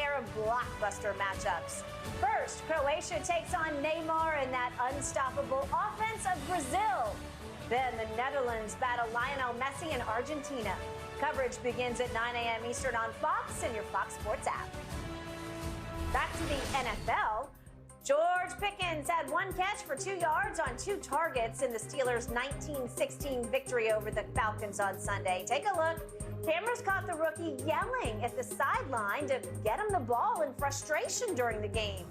pair of blockbuster matchups. First, Croatia takes on Neymar in that unstoppable offense of Brazil. Then the Netherlands battle Lionel Messi in Argentina. Coverage begins at 9 a.m. Eastern on Fox and your Fox Sports app. Back to the NFL. George Pickens had 1 catch for 2 yards on 2 targets in the Steelers' 19-16 victory over the Falcons on Sunday. Take a look. Cameras caught the rookie yelling at the sideline to get him the ball in frustration during the game.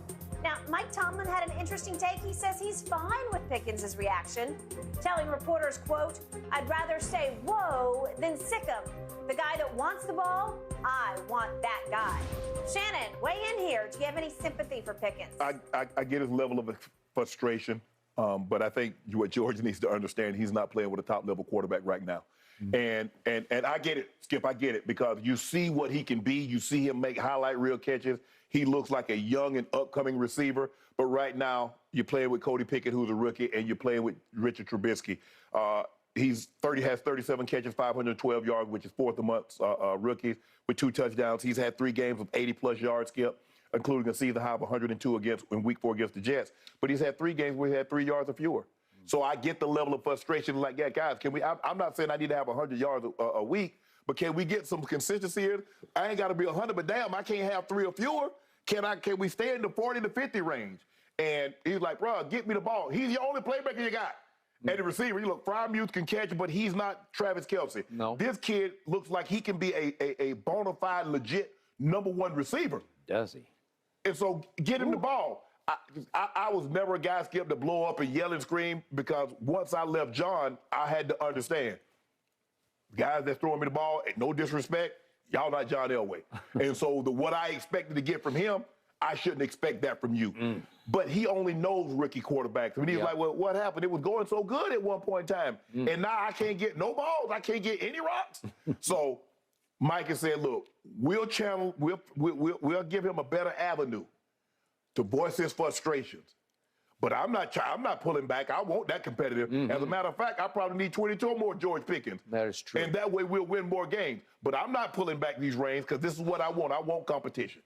Now, Mike Tomlin had an interesting take. He says he's fine with Pickens' reaction, telling reporters, quote, "I'd rather say whoa than sick him. The guy that wants the ball, I want that guy." Shannon, weigh in here. Do you have any sympathy for Pickens? I get his level of frustration, but I think what George needs to understand, he's not playing with a top-level quarterback right now. And I get it, Skip, I get it, because you see what he can be. You see him make highlight reel catches. He looks like a young and upcoming receiver. But right now, you're playing with Cody Pickett, who's a rookie, and you're playing with Richard Trubisky. Has 37 catches, 512 yards, which is 4th amongst rookies, with 2 touchdowns. He's had 3 games of 80-plus yards, Skip, including a season high of 102 in Week 4 against the Jets. But he's had 3 games where he had 3 yards or fewer. So I get the level of frustration. Like, yeah, guys, can we? I'm not saying I need to have 100 yards a week, but can we get some consistency here? I ain't got to be 100, but damn, I can't have 3 or fewer. Can we stay in the 40 to 50 range? And he's like, bro, get me the ball. He's the only playmaker you got. And the receiver, you look, Frymuth can catch it, but he's not Travis Kelce. No. This kid looks like he can be a bona fide, legit #1 receiver. Does he? And so get him the ball. I was never a guy, Skip, to blow up and yell and scream, because once I left John, I had to understand. Guys that's throwing me the ball, no disrespect, y'all not John Elway. And so what I expected to get from him, I shouldn't expect that from you. But he only knows rookie quarterbacks. And he's like, well, what happened? It was going so good at one point in time. And now I can't get no balls. I can't get any rocks. So Mike has said, look, we'll give him a better avenue to voice his frustrations. But I'm not pulling back. I want that competitive. As a matter of fact, I probably need 22 more George Pickens. That is true. And that way we'll win more games. But I'm not pulling back these reins, because this is what I want. I want competition.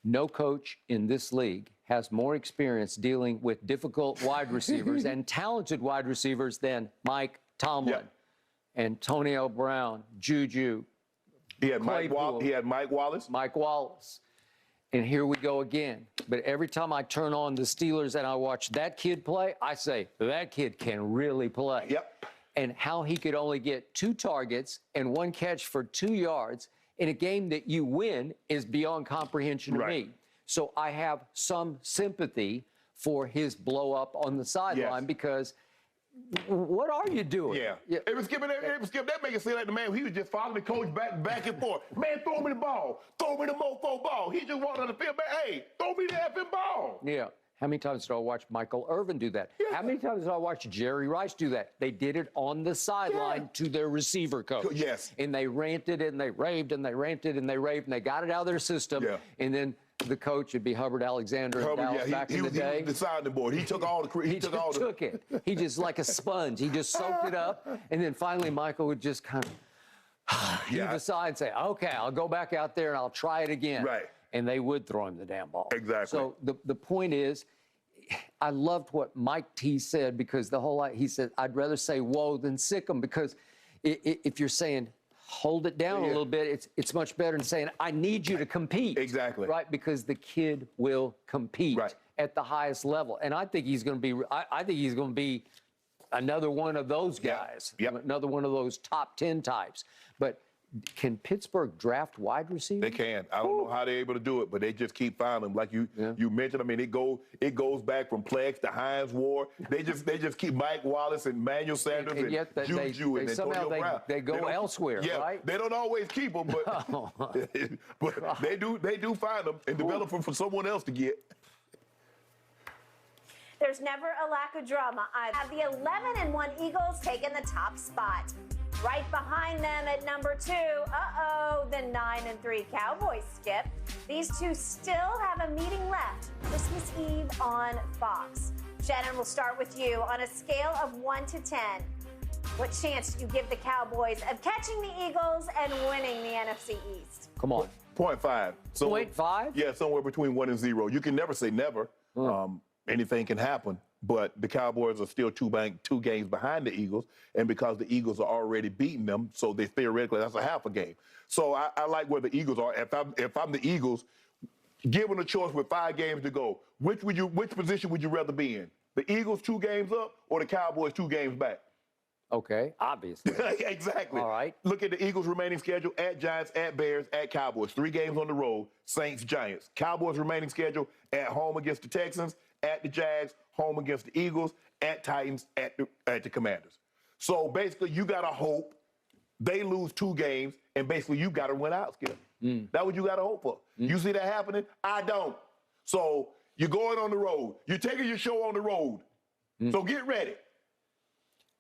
No coach in this league has more experience dealing with difficult wide receivers and talented wide receivers than Mike Tomlin. Antonio Brown, Juju. He had Mike Wallace. Mike Wallace. And here we go again. But every time I turn on the Steelers and I watch that kid play, I say, that kid can really play. Yep. And how he could only get 2 targets and 1 catch for 2 yards in a game that you win is beyond comprehension to me. So I have some sympathy for his blow up on the sideline, because what are you doing? It was Skip. That make it seem like the man, he was just following the coach back and forth. Man, throw me the ball. Throw me the mofo ball. He just walked on the field, man, hey, throw me the effing ball. Yeah. How many times did I watch Michael Irvin do that? How many times did I watch Jerry Rice do that? They did it on the sideline to their receiver coach. And they ranted and they raved and they ranted and they raved and they got it out of their system. And then the coach would be Hubbard Alexander in Dallas back in the day. He was the sounding board. He took all the... He took it. He just, like a sponge, he just soaked it up. And then finally Michael would just kind of heave a sigh and say, okay, I'll go back out there and I'll try it again. And they would throw him the damn ball. So the point is, I loved what Mike T said, because he said, I'd rather say whoa than sick him, because if you're saying hold it down a little bit, it's much better than saying I need you to compete. Right? Because the kid will compete at the highest level. And I think he's going to be, I think he's going to be another one of those guys, another one of those top 10 types. But can Pittsburgh draft wide receivers? They can. I don't know how they're able to do it, but they just keep finding them. Like you mentioned, I mean, it goes back from Plex to Hines Ward. They just keep Mike Wallace and Manuel Sanders and Juju and Antonio Brown. They go elsewhere, right? They don't always keep them, but but they do find them and develop them for someone else to get. There's never a lack of drama. I have the 11-1 Eagles taking the top spot. Right behind them at number 2, the 9-3 Cowboys, Skip. These two still have a meeting left Christmas Eve on Fox. Shannon, we'll start with you. On a scale of 1 to 10, what chance do you give the Cowboys of catching the Eagles and winning the NFC East? Come on. 0.5. So, 0.5? Yeah, somewhere between 1 and 0. You can never say never. Anything can happen. But the Cowboys are still two games behind the Eagles, and because the Eagles are already beating them, so they theoretically that's a half a game. So I like where the Eagles are. If I'm the Eagles, given a choice with 5 games to go, which position would you rather be in? The Eagles 2 games up or the Cowboys 2 games back? Okay, obviously. Exactly. All right. Look at the Eagles' remaining schedule: at Giants, at Bears, at Cowboys. 3 games on the road: Saints, Giants. Cowboys' remaining schedule: at home against the Texans, at the Jags, home against the Eagles, at Titans, at the Commanders. So basically, you got to hope they lose 2 games, and basically you got to win out, Skip. That's what you got to hope for. You see that happening? I don't. So you're going on the road. You're taking your show on the road. So get ready.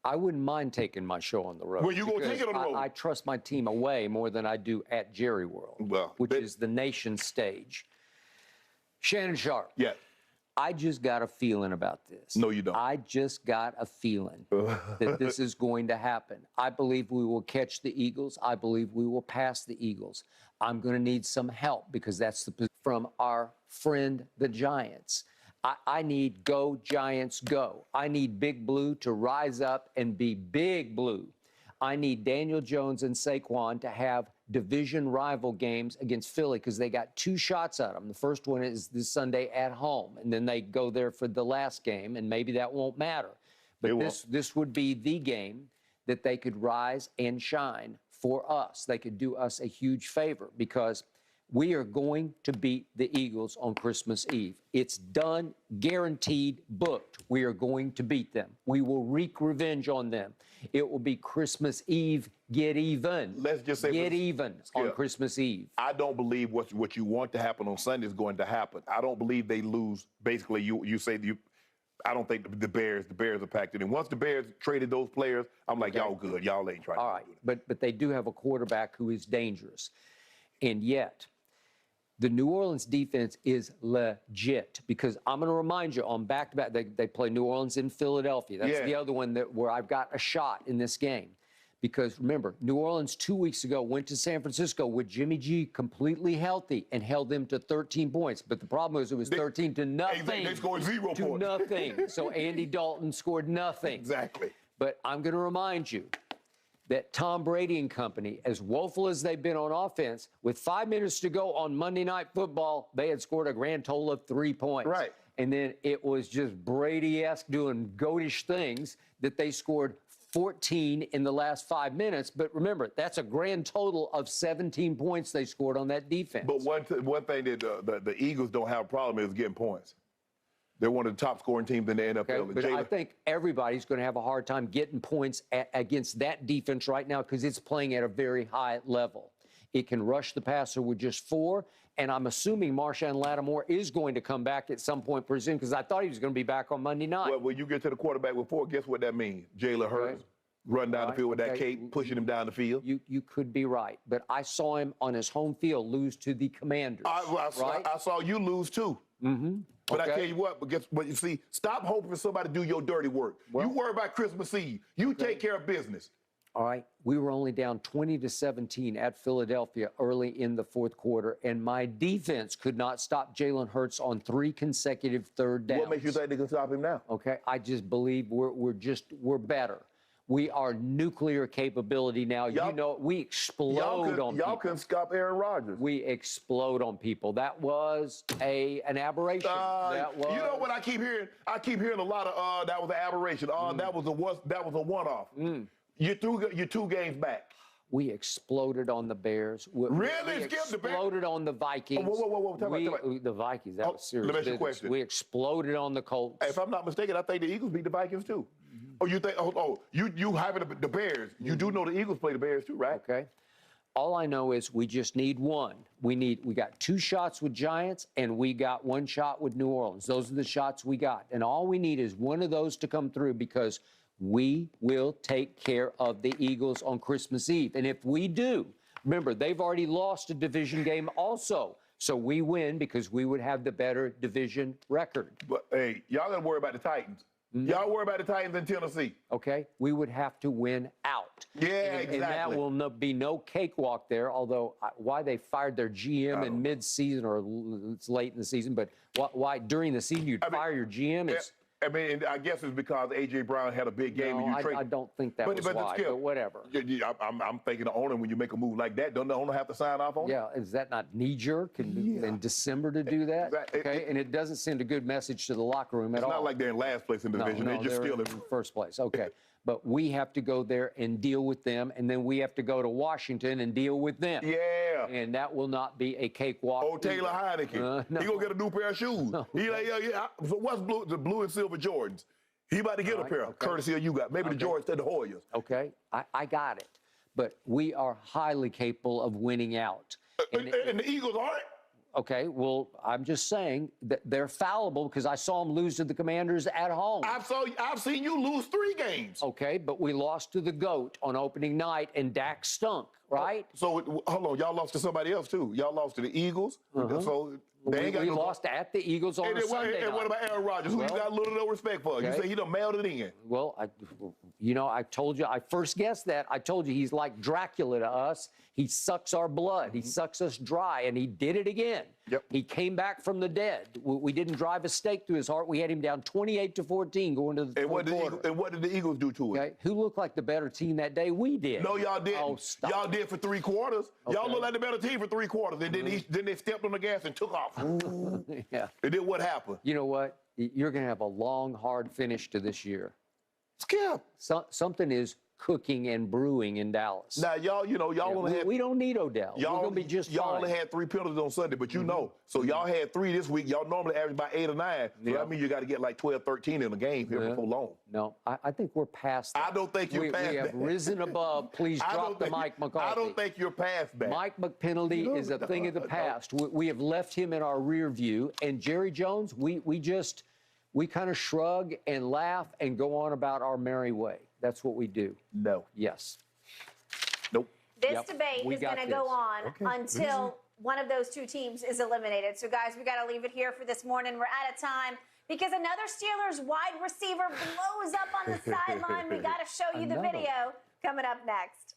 I wouldn't mind taking my show on the road. Well, you gonna take it on the road? I trust my team away more than I do at Jerry World, which is the nation stage. Shannon Sharp. Yeah. I just got a feeling about this. No, you don't. I just got a feeling that this is going to happen. I believe we will catch the Eagles. I believe we will pass the Eagles. I'm going to need some help because that's from our friend, the Giants. I need go, Giants, go. I need Big Blue to rise up and be Big Blue. I need Daniel Jones and Saquon to have division rival games against Philly because they got 2 shots at them. The first one is this Sunday at home, and then they go there for the last game, and maybe that won't matter. But this would be the game that they could rise and shine for us. They could do us a huge favor because we are going to beat the Eagles on Christmas Eve. It's done, guaranteed, booked. We are going to beat them. We will wreak revenge on them. It will be Christmas Eve, get even. Let's just say get even on Christmas Eve. I don't believe what you want to happen on Sunday is going to happen. I don't believe they lose. Basically, you say I don't think the Bears are packed in. And once the Bears traded those players, I'm like, y'all good. Y'all ain't trying to do it. But they do have a quarterback who is dangerous. And yet, the New Orleans defense is legit because I'm going to remind you on back-to-back, they play New Orleans in Philadelphia. That's the other one where I've got a shot in this game. Because remember, New Orleans 2 weeks ago went to San Francisco with Jimmy G completely healthy and held them to 13 points. But the problem was it was 13 to nothing. They scored 0 points. To nothing. So Andy Dalton scored nothing. Exactly. But I'm going to remind you that Tom Brady and company, as woeful as they've been on offense, with 5 minutes to go on Monday Night Football, they had scored a grand total of 3 points. Right. And then it was just Brady-esque doing goatish things that they scored 14 in the last 5 minutes. But remember, that's a grand total of 17 points they scored on that defense. But one thing that the Eagles don't have a problem is getting points. They're one of the top scoring teams in the NFL. Okay, but I think everybody's going to have a hard time getting points against that defense right now because it's playing at a very high level. It can rush the passer with just 4, and I'm assuming Marshawn Lattimore is going to come back at some point pretty soon because I thought he was going to be back on Monday night. Well, when you get to the quarterback with 4, guess what that means? Jalen Hurts run down the field with that cape, pushing him down the field. You could be right, but I saw him on his home field lose to the Commanders. I saw you lose too. But I tell you what, but you see, stop hoping for somebody to do your dirty work. You worry about Christmas Eve. You take care of business. All right. We were only down 20-17 at Philadelphia early in the 4th quarter, and my defense could not stop Jalen Hurts on 3 consecutive third downs. What makes you think they can stop him now? Okay. I just believe we're better. We are nuclear capability now. We explode on people. Y'all couldn't stop Aaron Rodgers. We explode on people. That was an aberration. You know what I keep hearing? I keep hearing a lot of that was an aberration. That was a one-off. You're 2 games back. We exploded on the Bears. Really? We exploded on the Vikings. Whoa. Talk about. The Vikings, that was serious Let me ask you a business. question. We exploded on the Colts. If I'm not mistaken, I think the Eagles beat the Vikings too. Oh, you think? You having the Bears? You do know the Eagles play the Bears too, right? Okay. All I know is we just need one. We got 2 shots with Giants, and we got 1 shot with New Orleans. Those are the shots we got. And all we need is one of those to come through because we will take care of the Eagles on Christmas Eve. And if we do, remember, they've already lost a division game also. So we win because we would have the better division record. But, hey, y'all got to worry about the Titans. Y'all worry about the Titans in Tennessee. Okay, we would have to win out. Yeah, exactly. And that will be no cakewalk there, although why they fired their GM in mid-season or it's late in the season, but why during the season you'd fire your GM? I mean, I guess it's because A.J. Brown had a big game. No, I don't think that was why, but whatever. I'm thinking the owner, when you make a move like that, don't the owner have to sign off on it? Yeah, is that not knee-jerk in December to do that? Okay, and it doesn't send a good message to the locker room at all. It's not like they're in last place in the division. No, they're just still in first place. Okay. But we have to go there and deal with them, and then we have to go to Washington and deal with them. Yeah. And that will not be a cakewalk. Oh, Taylor Heineke. No. He gonna get a new pair of shoes. No. He like, so what's the blue and silver Jordans? He about to get a pair, courtesy of you got. Maybe the Jordans to the Hoyas. Okay, I got it. But we are highly capable of winning out. And the Eagles aren't? Okay, well, I'm just saying that they're fallible because I saw them lose to the Commanders at home. I've seen you lose 3 games. Okay, but we lost to the GOAT on opening night, and Dak stunk, right? So, hold on, y'all lost to somebody else, too. Y'all lost to the Eagles. So they ain't got we lost at the Eagles on a Sunday night. And what about Aaron Rodgers, who you got a little no respect for? You say he done mailed it in. Well, I told you, I first guessed that. I told you he's like Dracula to us. He sucks our blood. He sucks us dry, and he did it again. Yep. He came back from the dead. We didn't drive a stake through his heart. We had him down 28-14 going to the fourth quarter. And what did the Eagles do to him? Okay. Who looked like the better team that day? We did. No, y'all didn't. Oh, stop. Y'all did for 3 quarters. Okay. Y'all looked like the better team for 3 quarters. And then they stepped on the gas and took off. Yeah. And then what happened? You know what? You're going to have a long, hard finish to this year. Skip. Something is cooking and brewing in Dallas. Now, y'all only had... We don't need Odell. We're going to be just Y'all fine. only had 3 penalties on Sunday, but you know. So y'all had 3 this week. Y'all normally average about 8 or 9. So that means you got to get like 12, 13 in a game here before long. No, I think we're past that. I don't think you're past that. We have risen above. Please drop the Mike McCarthy. I don't think you're past that. Mike McPenalty is a thing of the past. We have left him in our rear view. And Jerry Jones, we kind of shrug and laugh and go on about our merry way. That's what we do. No. Yes. Nope. This debate is going to go on until one of those 2 teams is eliminated. So, guys, we got to leave it here for this morning. We're out of time because another Steelers wide receiver blows up on the sideline. We got to show you the video coming up next.